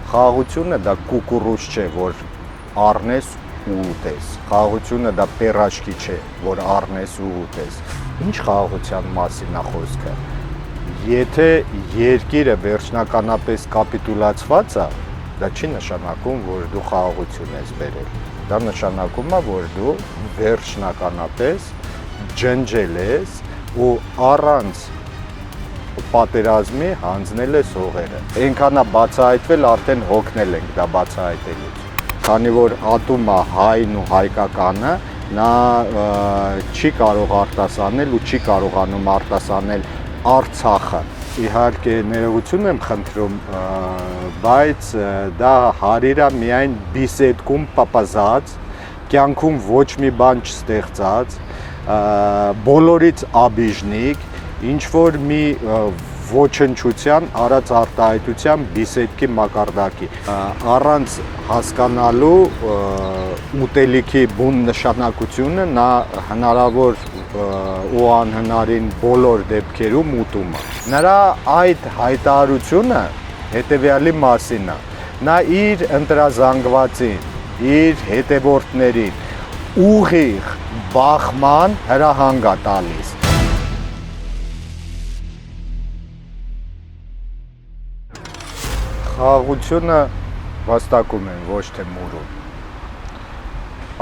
Խաղաղությունը դա կուկուռուզ չէ, որ առնես ու ուտես։ Խաղաղությունը դա պերաշկի չէ, որ առնես ու ուտես։ Ինչ խաղաղության մասին է խոսքը։ Եթե երկիրը վերջնականապես կապիտուլացված է, դա չի նշանակում, որ դու խաղաղություն ես բերել։ Դա նշանակում է, որ դու վերջնականապես ջնջել ես ու առանց պատերազմի հանձնել ես հողերը։ Այնքան է բացահայտվել, արդեն հոգնել ենք դա բացահայտելուց։ Քանի որ ատում է հայն ու հայկականը, նա չի կարող արտասանել ու չի կարողանում արտասանել Արցախը։ Իհարկե ներողություն եմ խնդրում, բայց դա հարիր է միայն բիսեդկում պապազած, կյանքում ոչ մի բան չստեղծած, բոլորից աբիժնիկ, ինչ որ մի ոչնչության արած արտահայտության բիսեդկի մակարդակի, առանց հասկանալու ուտելիքի բուն նշանակությունը նա հնարավոր ու անհնարին բոլոր դեպքերում ուտում է։ Նրա այդ հայտարարությունը հետևյալի մասին է, նա իր ընտրազանգվածին, իր հետևորդներին ուղիղ բախման հրահանգ է տալիս։ Խաղաղությունը վաստակում են, ոչ թե մուրում։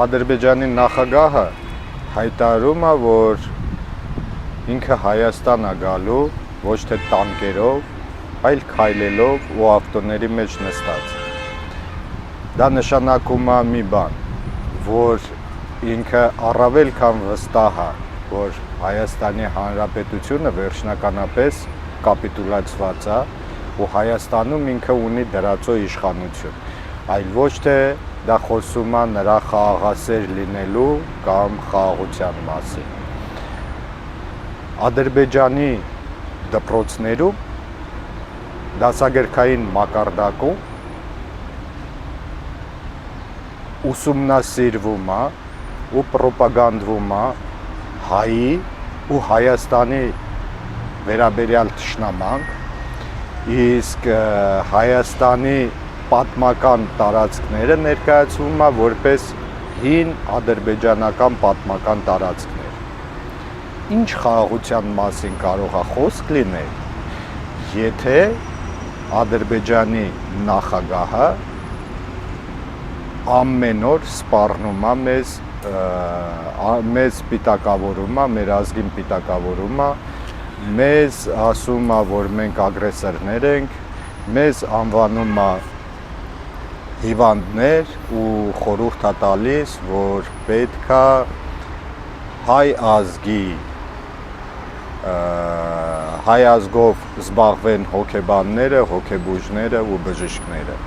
Ադրբեջանի նախագահը հայտարարում է, որ ինքը Հայաստան է գալու ոչ թե տանկերով, այլ քայլելով ու ավտոների մեջ նստած։ Դա նշանակում է մի բան, որ ինքը առավել քան վստահ է, որ Հայաստանի Հանրապետությունը վերջնականապես կապիտուլացված է ու Հայաստանում ինքը ունի դրածո իշխանություն, այլ ոչ թե դա խոսում է նրա խաղաղասեր լինելու կամ խաղաղության մասին։ Ադրբեջանի դպրոցներում դասագրքային մակարդակում ուսումնասիրվում է ու պրոպագանդվում է հայի ու Հայաստանի վերաբերյալ թշնամանք, իսկ Հայաստանի պատմական տարածքները ներկայացվում է որպես հին ադրբեջանական պատմական տարածքներ։ Ինչ խաղաղության մասին կարող է խոսք լինել, եթե Ադրբեջանի նախագահը ամեն օր սպառնում է մեզ պիտակավորում է, մեր ազգին պիտակավորում է, մեզ ասում է, որ մենք ագրեսորներ ենք, մեզ անվանում է հիվանդներ ու խորհուրդ է տալիս, որ պետք է հայ ազգով զբաղվեն հոգեբանները, հոգեբույժները ու բժիշկները։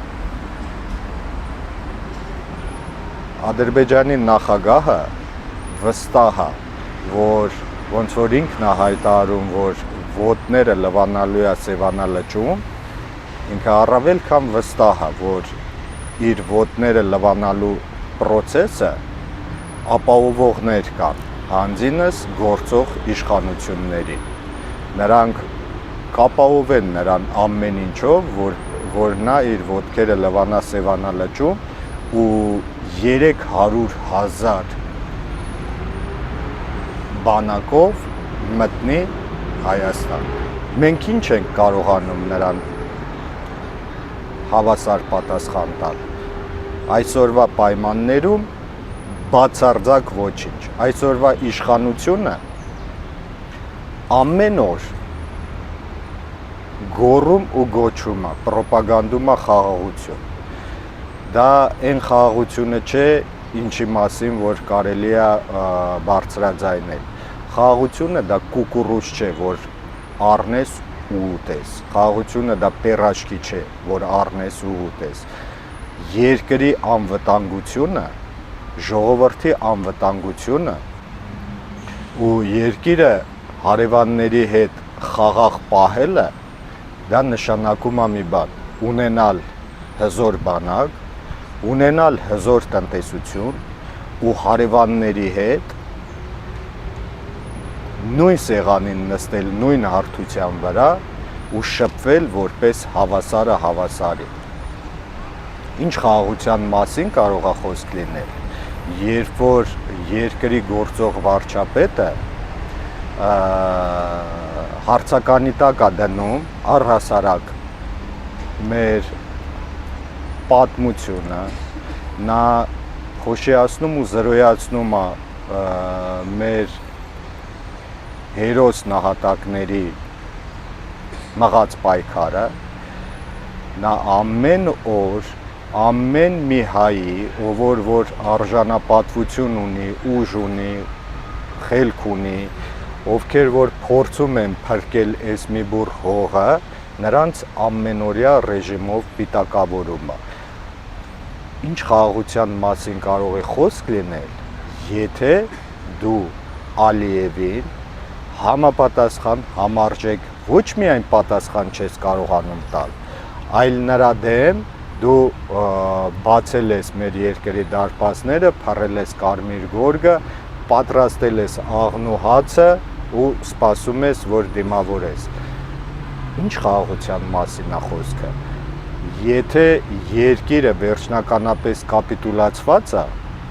Ադրբեջանի նախագահը վստահ է, որ ոնց որ ինքն է հայտարարում, որ ոտները լվանալու է Սևանա լճում, ինքը առավել քան վստահ է, որ իր ոտները լվանալու պրոցեսը ապահովողներ կան, հանձինս գործող իշխանություններին։ Նրանք կապահովեն նրան ամեն ինչով, որ նա իր ոտքերը լվանա Սևանա լճում ու 300,000 բանակով մտնի Հայաստան։ Մենք ինչ ենք կարողանում նրան հավասար պատասխան տալ։ Այսօրվա պայմաններում բացարձակ ոչինչ։ Այսօրվա իշխանությունը ամեն օր գոռում ու գոչում է, պրոպագանդում է խաղաղություն։ Դա այն խաղաղությունը չէ, ինչի մասին, որ կարելի է բարձրաձայնել։ Խաղաղությունը դա կուկուռուզ չէ, որ առնես ու ուտես։ Խաղաղությունը դա պերաշկի չէ, որ առնես ու ուտես։ Երկրի անվտանգությունը, ժողովրդի անվտանգությունը ու երկիրը հարևանների հետ խաղաղ պահելը, դա նշանակում է մի բան՝ ունենալ հզոր բանակ, ունենալ հզոր տնտեսություն ու հարևանների հետ նույն սեղանին նստել նույն հարթության վրա ու շփվել որպես հավասարը հավասարի։ Ինչ խաղաղության մասին կարող է խոսք լինել, երբ որ երկրի գործող վարչապետը հարցականի տակ է դնում առհասարակ մեր պատմությունը, նա խոշիացնում ու զրոյացնում է մեր հերոս նահատակների մղած պայքարը, նա ամեն օր, ամեն մի հայի, ով որ արժանապատվություն ունի, ուժ ունի, խելք ունի, ովքեր որ փորձում են փրկել այս մի բուռ հողը, նրանց ամենօրյա ռեժիմով պիտակավորում է։ Ինչ խաղաղության մասին կարող է խոսք լինել, եթե դու Ալիևին համապատասխան, համարժեք ոչ միայն պատասխան չես կարողանում տալ, այլ նրա դեմ դու բացել ես մեր երկրի դարպասները, փռել ես կարմիր գորգը, պատրաստել ես աղնու հացը ու սպասում ես, որ դիմավորես։ Ինչ խաղաղության մասին է խոսքը։ Եթե երկիրը վերջնականապես կապիտուլացված է,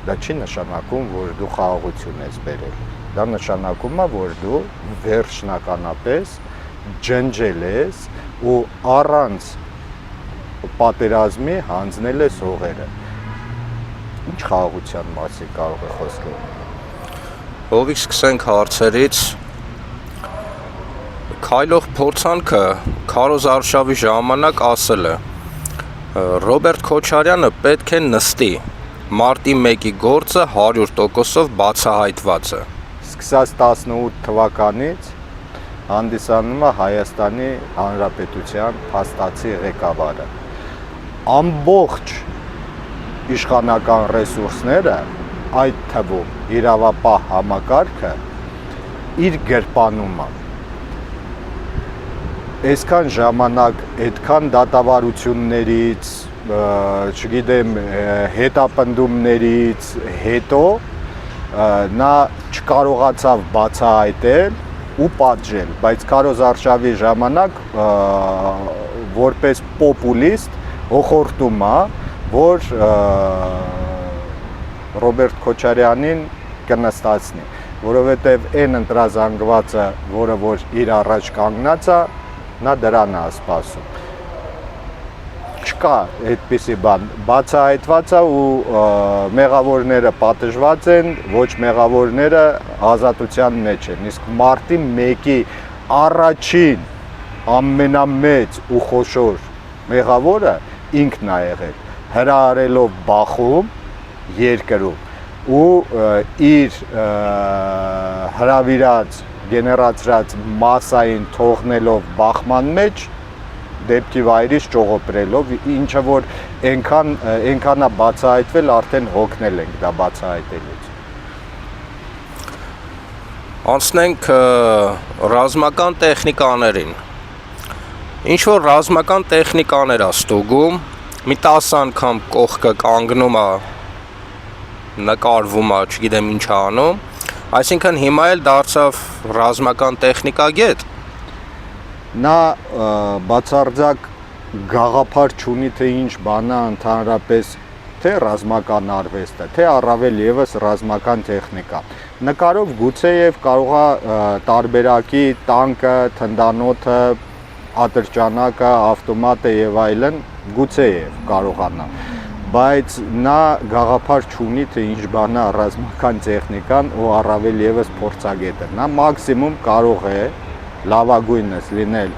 դա չի նշանակում, որ դու խաղաղություն ես բերել։ Դա նշանակում է, որ դու վերջնականապես ջնջել ես ու առանց պատերազմի հանձնել ես հողերը։ Ինչ խաղաղության մասին կարող է խոսք լինել։ Ովիկ սկսենք հարցերից։ Քայլող փորձանքը Քարոզ Արշավի ժամանակ ասել է. Ռոբերտ Քոչարյանը պետք է նստի։ Մարտի 1-ի գործը 100%-ով բացահայտված է։ Սկսած 18 թվականից հանդիսանում է Հայաստանի Հանրապետության փաստացի ղեկավարը։ Ամբողջ իշխանական ռեսուրսները, այդ թվում իրավապահ համակարգը իր գրպանում է։ Այսքան ժամանակ, այդքան դատավարություններից, չգիտեմ, հետապնդումներից հետո նա չկարողացավ բացահայտել ու պատժել, բայց Քարոզ Արշավի ժամանակ որպես պոպուլիստ հոխորտում է, որ Ռոբերտ Քոչարյանին կնստացնի, որովհետև այն ընտրազանգվածը, որը որ իր առաջ կանգնած է, նա դրան է սպասում։ Չկա այդպիսի բան, բացահայտված է ու մեղավորները պատժված են, ոչ մեղավորները ազատության մեջ են։ Իսկ մարտի 1-ի առաջին ամենամեծ ու խոշոր մեղավորը ինքն է եղել, հրահարելով բախում երկրում ու իր հրավիրած գեներացրած մասային թողնելով բախման մեջ դեպքի վայրից ճողոպրելով, ինչը որ այնքան է բացահայտվել, արդեն հոգնել ենք դա բացահայտելուց։ Անցնենք ռազմական տեխնիկաներին։ Ինչ որ ռազմական տեխնիկաներ է ստուգում, մի 10 անգամ կողքը կանգնում է, նկարվում է, չգիտեմ ինչ է անում, այսինքն հիմա էլ դարձավ ռազմական տեխնիկագետ։ Նա բացարձակ գաղափար չունի, թե ինչ բան է ընդհանրապես, թե ռազմական արվեստը, թե առավել եւս ռազմական տեխնիկա։ Նկարով գուցեև կարող է տարբերակի տանկը, թնդանոթը, ատրճանակը, ավտոմատը եւ այլն գուցեև կարողանա, բայց նա գաղափար չունի, թե ինչ բան է ռազմական տեխնիկան ու առավել եւս փորձագետը։ Նա մաքսիմում կարող է լավագույնս լինել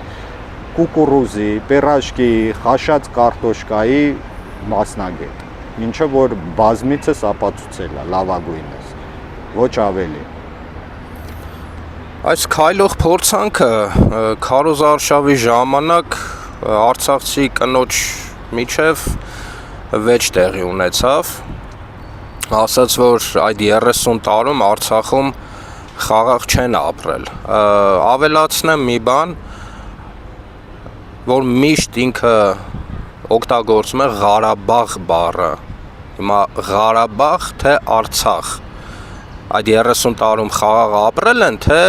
կուկուրուզի, պերաշկի, խաշած կարտոշկայի մասնագետ, ինչը որ բազմիցս ապացուցել է լավագույնս, ոչ ավելի։ Այս քայլող փորձանքը Քարոզ Արշավի ժամանակ արցախցի կնոջ միջև վեճ տեղի ունեցավ, ասաց, որ այդ 30 տարում Արցախում խաղաղ չեն ապրել։ Ավելացնեմ մի բան, որ միշտ ինքը օգտագործում է Ղարաբաղ բառը։ Հիմա Ղարաբաղ թե Արցախ։ Այդ 30 տարում խաղաղ ապրել են, թե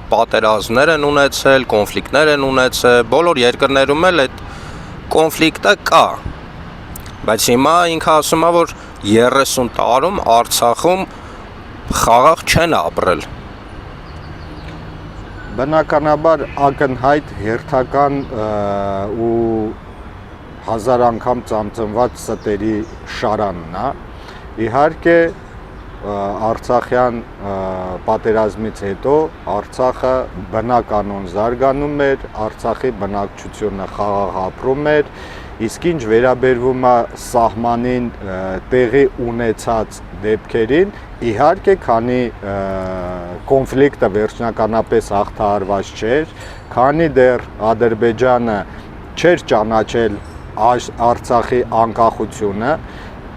պատերազմներ են ունեցել, կոնֆլիկտներ են ունեցել, բոլոր երկրներում էլ այդ կոնֆլիկտը կա։ Բայց հիմա ինքը ասում է, որ 30 տարում Արցախում խաղաղ չեն ապրել։ Բնականաբար ակնհայտ հերթական ու հազար անգամ ծամծմված ստերի շարանն է։ Իհարկե Արցախյան պատերազմից հետո Արցախը բնականon զարգանում էր, Արցախի բնակչությունը խաղաղ ապրում էր, իսկ ինչ վերաբերվում է սահմանին տեղի ունեցած դեպքերին, իհարկե քանի կոնֆլիկտը վերջնականապես հաղթահարված չէր, քանի դեռ Ադրբեջանը չէր ճանաչել Արցախի անկախությունը,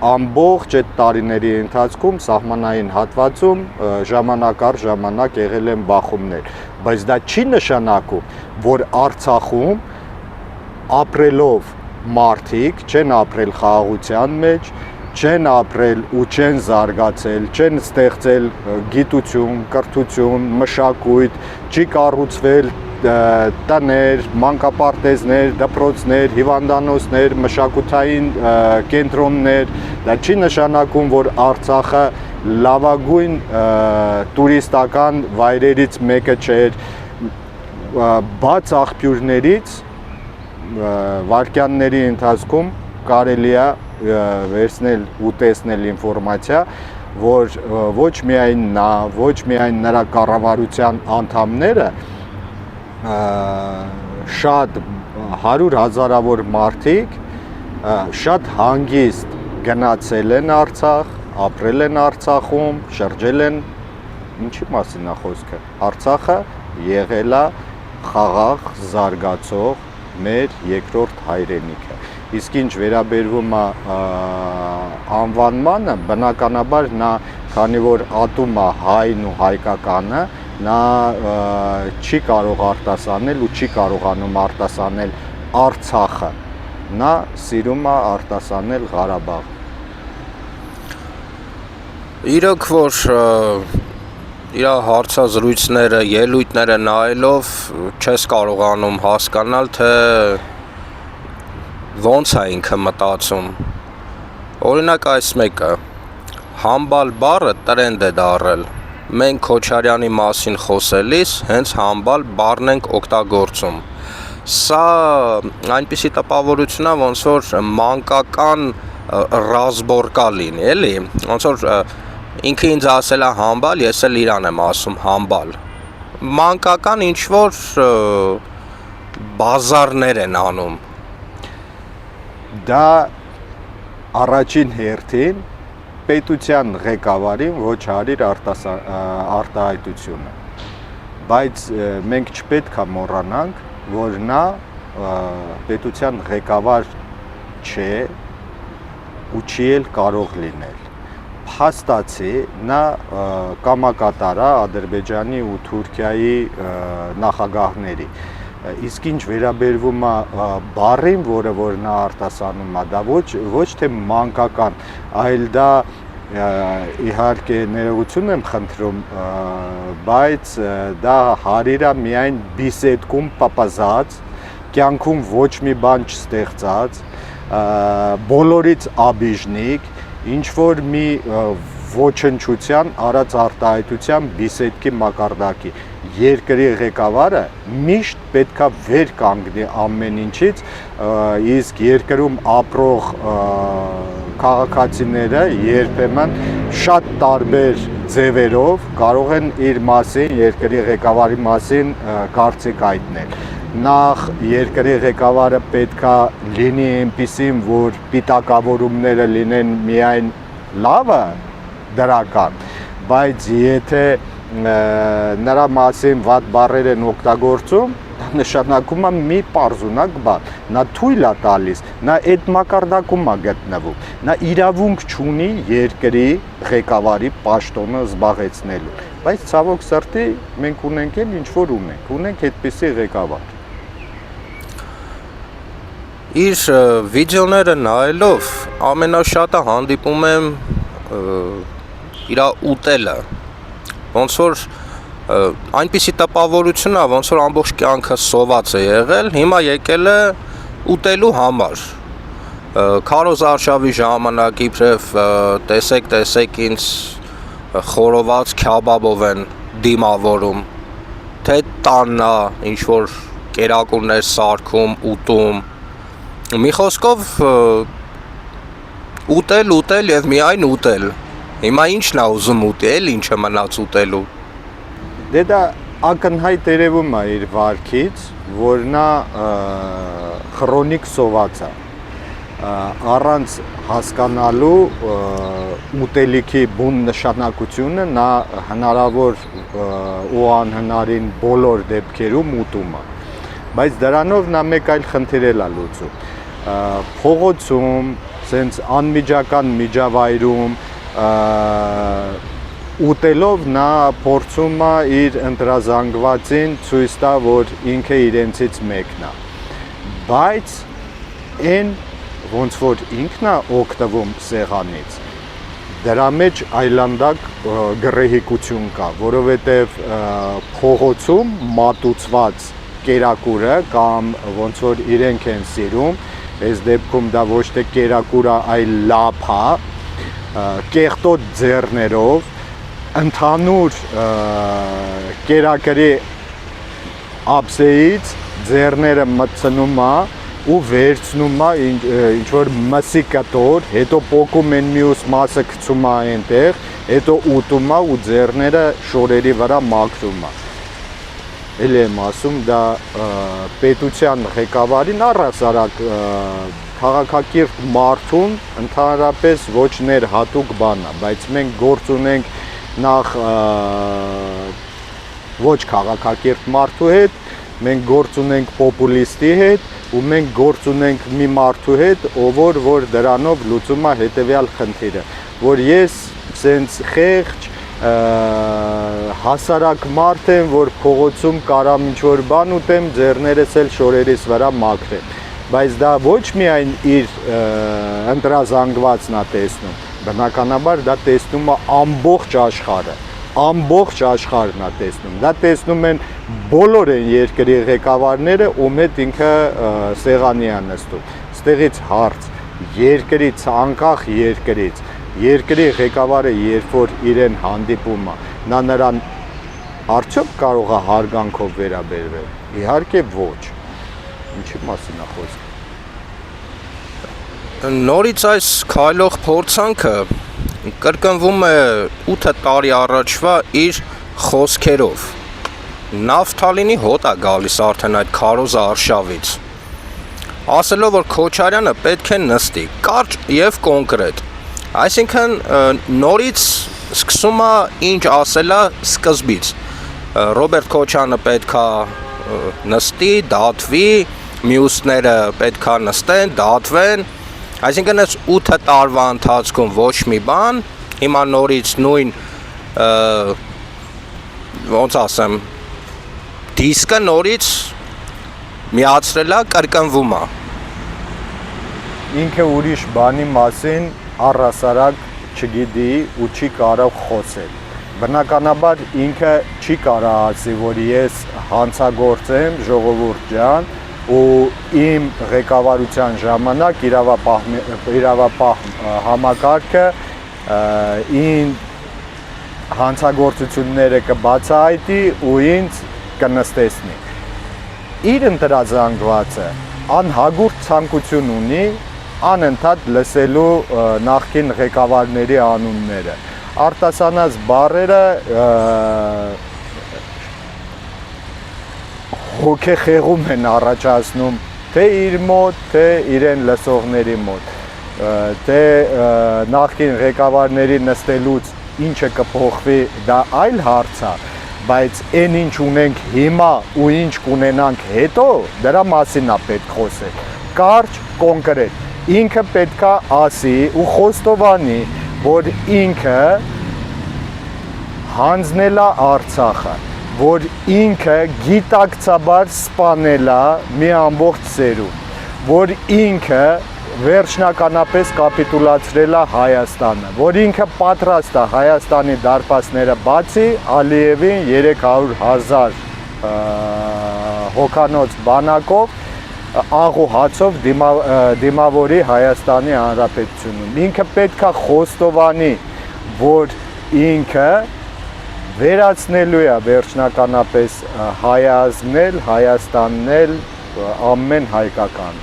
ամբողջ այդ տարիների ընթացքում սահմանային հատվածում ժամանակ առ ժամանակ եղել են բախումներ, բայց դա չի նշանակում, որ Արցախում ապրելով մարդիկ չեն ապրել խաղաղության մեջ, չեն ապրել ու չեն զարգացել, չեն ստեղծել գիտություն, կրթություն, մշակույթ, չի կառուցվել տներ, մանկապարտեզներ, դպրոցներ, հիվանդանոցներ, մշակութային կենտրոններ, դա չի նշանակում, որ Արցախը լավագույն տուրիստական վայրերից մեկը չէր, բաց աղբյուրներից վայրկյանների ընթացքում կարելի է վերցնել ու տեսնել ինֆորմացիա, որ ոչ միայն նա, ոչ միայն նրա կառավարության անդամները շատ 100 հազարավոր մարդիկ շատ հանգիստ գնացել են Արցախ, ապրել են Արցախում, շրջել են, ինչի մասին է խոսքը, Արցախը եղել է խաղաղ զարգացող մեր երկրորդ հայրենիքը, իսկ ինչ վերաբերվում է անվանմանը, բնականաբար նա, քանի որ ատում է հայն ու հայկականը, նա չի կարող արտասանել ու չի կարողանում արտասանել Արցախը, նա սիրում է արտասանել Ղարաբաղը։ Իրոք որ իր հարցազրույցները, ելույթները նայելով չես կարողանում հասկանալ, թե ոնց է ինքը մտածում։ Օրինակ այս մեկը, համբալ բառը տրենդ է դառել։ Մենք Քոչարյանի մասին խոսելիս հենց համբալ բառն ենք օգտագործում։ Սա այնպիսի տպավորություն է, ոնց որ մանկական ռազմորկա լինի, էլի, ոնց որ ինքը ինձ ասել է համբալ, ես էլ իրան եմ ասում համբալ։ Մանկական ինչ որ բազարներ են անում։ Դա առաջին հերթին պետության ղեկավարին ոչ հարիր արտահայտությունը, բայց մենք չպետք է մոռանանք, որ նա պետության ղեկավար չէ ու չի էլ կարող լինել։ Փաստացի նա կամակատար է Ադրբեջանի ու Թուրքիայի նախագահների, իսկ ինչ վերաբերվում է բառին, որը որ նա արտասանում է, դա ոչ թե մանկական, այլ դա իհարկե ներողություն եմ խնդրում, բայց դա հարիր է միայն բիսեդկում պապազած, կյանքում ոչ մի բան չստեղծած, բոլորից աբիժնիկ, ինչ որ մի ոչնչության արած արտահայտության բիսեդկի մակարդակի երկրի ղեկավարը միշտ պետքա վեր կանգնի ամեն ինչից, իսկ երկրում ապրող քաղաքացիները երբեմն շատ տարբեր ձևերով կարող են իր մասին, երկրի ղեկավարի մասին կարծիք հայտնել։ Նախ երկրի ղեկավարը պետքա լինի այնպիսին, որ պիտակավորումները լինեն միայն լավը դրական, բայց եթե նրա մասին վատ բառեր են օգտագործում, դա նշանակում է մի պարզունակ բան, նա թույլ է տալիս, նա այդ մակարդակում է գտնվում, նա իրավունք չունի երկրի ղեկավարի պաշտոնը զբաղեցնելու, բայց ցավոք սրտի մենք ունենք էլ ինչ որ ունենք այդպիսի ղեկավար։ Իր վիդեոները նայելով ամենաշատը հանդիպում եմ իր ուտելը, ոնց որ այնպիսի տպավորություն է, ոնց որ ամբողջ կյանքը սոված է եղել, հիմա եկել է ուտելու համար։ Քարոզ Արշավի ժամանակ իբրև տեսեք ինձ խորոված քյաբաբով են դիմավորում, թե տաննա ինչ որ կերակուրներ սարքում, ուտում, մի խոսքով ուտել եւ միայն ուտել։ Հիմա ինչն է ուզում ուտել, ինչը մնաց ուտելու։ Դե դա ակնհայտ երևում է իր վարքից, որ նա քրոնիկ սոված է, առանց հասկանալու ուտելիքի բուն նշանակությունը նա հնարավոր ու անհնարին բոլոր դեպքերում ուտում է, բայց դրանով նա մեկ այլ խնդիր էլ է լուծում, փողոցում, սենց անմիջական միջավայրում ուտելով նա փորձում է իր ընտրազանգվածին ցույց տա, որ ինքը իրենցից մեկն է, բայց այն ոնց որ ինքն է օգտվում սեղանից, դրա մեջ այլանդակ գռեհիկություն կա, որովհետև փողոցում մատուցված կերակուրը կամ ոնց որ իրենք են սիրում, այս դեպքում դա ոչ թե կերակուր է, այլ լափ է, կեղտոտ ձեռներով ընդհանուր կերակրի ափսեից ձեռները մտցնում է ու վերցնում է ինչ որ մսի կտոր, հետո պոկում են մյուս մասը գցում է այնտեղ, հետո ուտում է ու ձեռները շորերի վրա մաքրում է։ Էլ եմ ասում, դա պետության ղեկավարին առհասարակ քաղաքակիրթ մարդուն ընդհանրապես ոչ ներհատուկ բան է, բայց մենք գործ ունենք նախ ոչ քաղաքակիրթ մարդու հետ, մենք գործ ունենք պոպուլիստի հետ ու մենք գործ ունենք մի մարդու հետ, որ դրանով լուծում է հետևյալ խնդիրը, որ ես սենց խեղճ հասարակ մարդ եմ, որ փողոցում կարամ ինչ-որ բան ուտեմ, ձեռներս էլ շորերիս վրա մաքրեմ, բայց դա ոչ միայն իր ընտրազանգվածն է տեսնում, բնականաբար դա տեսնում է ամբողջ աշխարհն է տեսնում, դա տեսնում են բոլոր են երկրի ղեկավարները, ում հետ ինքը սեղանի է նստում, ստեղից հարց, երկրից, անկախ երկրի ղեկավարը երբ որ իրեն հանդիպում է, նա նրան արդյոք կարող է հարգանքով վերաբերվել, իհարկե ոչ, ինչի մասին է խոսքը։ Նորից այս քայլող փորձանքը կրկնվում է 8 տարի առաջվա իր խոսքերով։ Նավթալինի հոտ է գալիս արդեն այդ քարոզ Արշավից, ասելով որ Քոչարյանը պետք է նստի, կարճ եւ կոնկրետ։ Այսինքն նորից սկսում է ինչ ասելա սկզբից։ Ռոբերտ Քոչյանը պետքա նստի, դատվի, մյուսները պետքա նստեն, դատվեն։ Այսինքն այս 8 տարվա ընթացքում ոչ մի բան, հիմա նորից նույն ոնց ասեմ, դիսկը նորից միացրել է, կրկնվում է։ Ինքը ուրիշ բանի մասին առհասարակ չգիտի ու չի կարող խոսել։ Բնականաբար ինքը չի կարող ասի, որ ես հանցագործ եմ, ժողովուրդ ջան, ու իմ ղեկավարության ժամանակ իրավապահ համակարգը հանցագործությունները կբացահայտի ու ինձ կնստեցնի։ Իր ընտրազանգվածը անհագուրդ ցանկություն ունի անընդհատ լսելու նախկին ղեկավարների անունները, արտասանած բառերը հոգեխեղում են առաջացնում թե իր մոտ, թե իրեն լսողների մոտ, թե նախկին ղեկավարների նստելուց ինչը կփոխվի, դա այլ հարց է, բայց այն ինչ ունենք հիմա ու ինչ կունենանք հետո, դրա մասին է պետք խոսել, կարճ, կոնկրետ։ Ինքը պետքա ասի ու խոստովանի, որ ինքը հանձնել է Արցախը, որ ինքը գիտակցաբար սպանել է մի ամբողջ սերուն, որ ինքը վերջնականապես կապիտուլացրել է Հայաստանը, որ ինքը պատրաստ է Հայաստանի դարպասները բացի Ալիևին 300,000 հոգանոց բանակով աղ ու հացով դիմավորի Հայաստանի Հանրապետությունում։ Ինքը պետք է խոստովանի, որ ինքը վերացնելու է վերջնականապես հայազգնել, Հայաստաննել ամեն հայկական։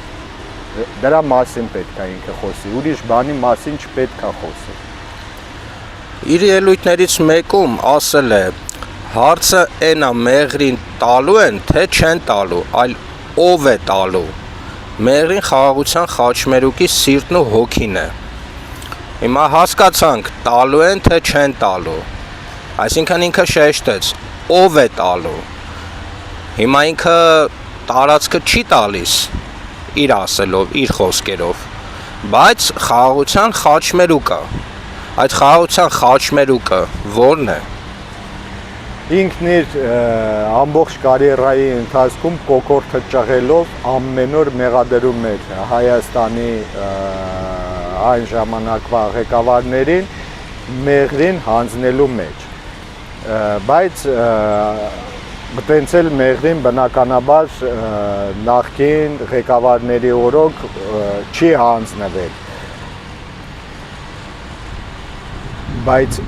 Դրա մասին պետք է ինքը խոսի, ուրիշ բանի մասին չպետք է խոսի։ Իր ելույթներից մեկում ասել է. հարցը այն է մեղրին տալու են, թե չեն տալու, այլ ով է տալու։ Մեղրին խաղաղության խաչմերուկի սիրտն ու հոգին է։ Հիմա հասկացանք, տալու են, թե չեն տալու։ Այսինքն ինքը շեշտեց, ով է տալու։ Հիմա ինքը տարածքը չի տալիս, իր ասելով, իր խոսքերով, բայց խաղաղության խաչմերուկը, այդ խաղաղության խաչմերուկը ո՞րն է։ Ինքն իր ամբողջ կարիերայի ընթացքում կոկորդը ճղելով ամեն օր մեղադրում էր Հայաստանի այն ժամանակվա ղեկավարներին մեղրին հանձնելու մեջ, բայց մտենց էլ մեղրին բնականաբար նախկին ղեկավարների օրոք չի հանձնվել, բայց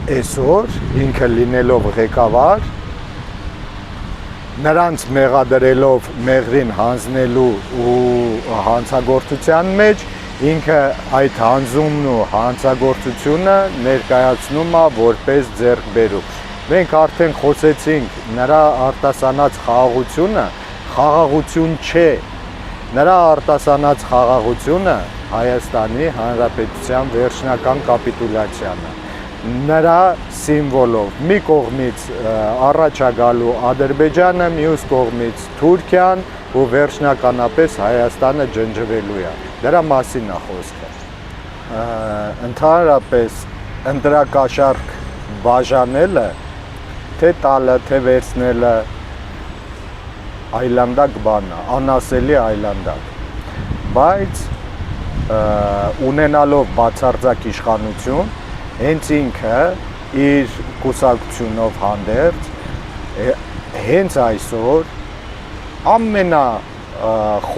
այսօր ինքը լինելով ղեկավար, նրանց մեղադրելով մեղրին հանձնելու ու հանցագործության մեջ, ինքը այդ հանձումն ու հանցագործությունը ներկայացնում է որպես ձեռքբերում։ Մենք արդեն խոսեցինք, նրա արտասանած խաղաղությունը խաղաղություն չէ, նրա արտասանած խաղաղությունը Հայաստանի Հանրապետության վերջնական կապիտուլյացիան է։ Նրա սիմվոլով մի կողմից առաջ է գալու Ադրբեջանը, մյուս կողմից Թուրքիան ու վերջնականապես Հայաստանը ջնջվելու է։ Դրա մասին է խոսքը։ Ընդհանրապես ընտրակաշառք բաժանելը, թե տալը, թե վերցնելը այլանդակ բան է, անասելի այլանդակ, բայց ունենալով բացարձակ իշխանություն, հենց ինքը իր կուսակցությունով հանդերձ հենց այսօր ամենախոշոր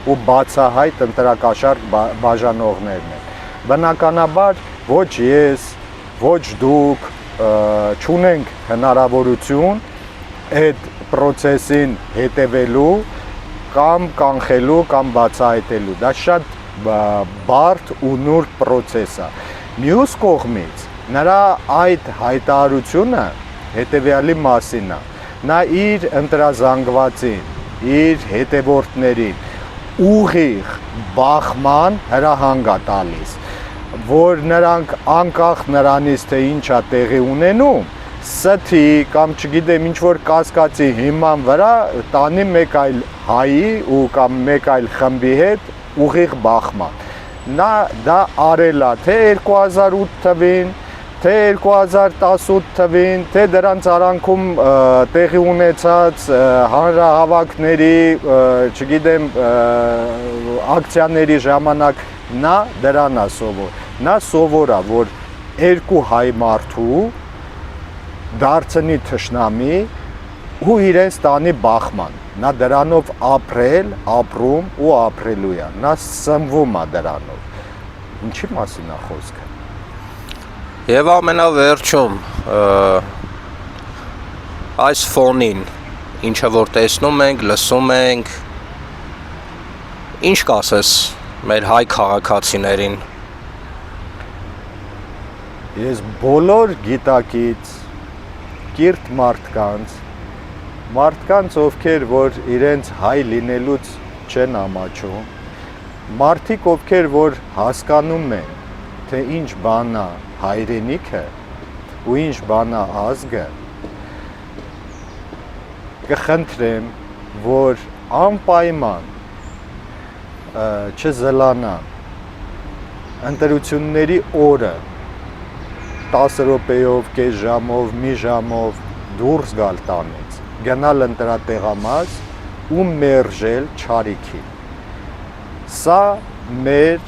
ու բացահայտ ընտրակաշառք բաժանողներն են։ Բնականաբար ոչ ես, ոչ դուք չունենք հնարավորություն այդ process-ին հետևելու կամ կանխելու կամ բացահայտելու։ Դա շատ բարդ ու նուրբ process է։ Մյուս կողմից նրա այդ հայտարարությունը հետևյալի մասին է։ Նա իր ընտրազանգվածին, իր հետևորդներին ուղիղ բախման հրահանգ է տալիս, որ նրանք անկախ նրանից թե ինչ է տեղի ունենում, ստի կամ չգիտեմ ինչ որ կասկածի հիման վրա տանի մեկ այլ հայի ու կամ մեկ այլ խմբի հետ ուղիղ բախման։ Նա դա արել է թե 2008 թվին, թե 2018 թվին, թե դրանց արանքում տեղի ունեցած հանրահավաքների, չգիտեմ, ակցիաների ժամանակ, նա դրան է սովոր։ Նա սովոր է, որ երկու հայ մարդու դարձնի թշնամի ու իրենց տանի բախման։ Նա դրանով ապրում ու ապրելու է։ Նա սնվում է դրանով։ Ինչի մասին է խոսքը։ Եվ ամենավերջում այս ֆոնին, ինչը որ տեսնում ենք, լսում ենք, ինչ կասես մեր հայ քաղաքացիներին։ Ես բոլոր գիտակից կիրթ մարդկանց, ովքեր որ իրենց հայ լինելուց չեն ամաչում, մարդիկ, ովքեր որ հասկանում են, թե ինչ բան է հայրենիքը ու ինչ բան է ազգը, կխնդրեմ, որ անպայման չզլանան ընտրությունների օրը 10 րոպեով, կես ժամով, մի ժամով դուրս գալ տանից, գնալ ընտրատեղամաս ու մերժել չարիքին։ Սա մեր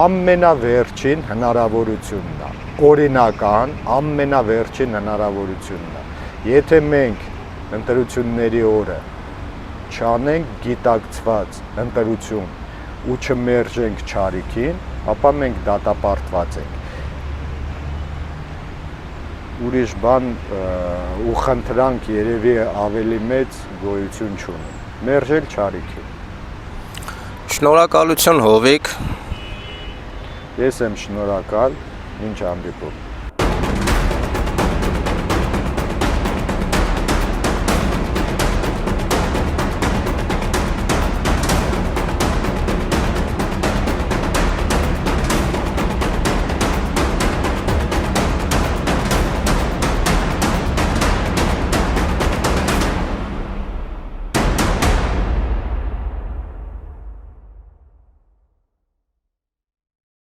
ամենավերջին հնարավորությունն է, օրինական ամենավերջին հնարավորությունն է։ Եթե մենք ընտրությունների օրը չանենք գիտակցված ընտրություն ու չմերժենք չարիքին, ապա մենք դատապարտված ենք։ Ուրիշ բան ու խնդրանք երևի ավելի մեծ գոյություն չունի։ Մերժել չարիքին։ Շնորհակալություն Հովիկ։ Ես եմ շնորհակալ, ինչ հանդիպում։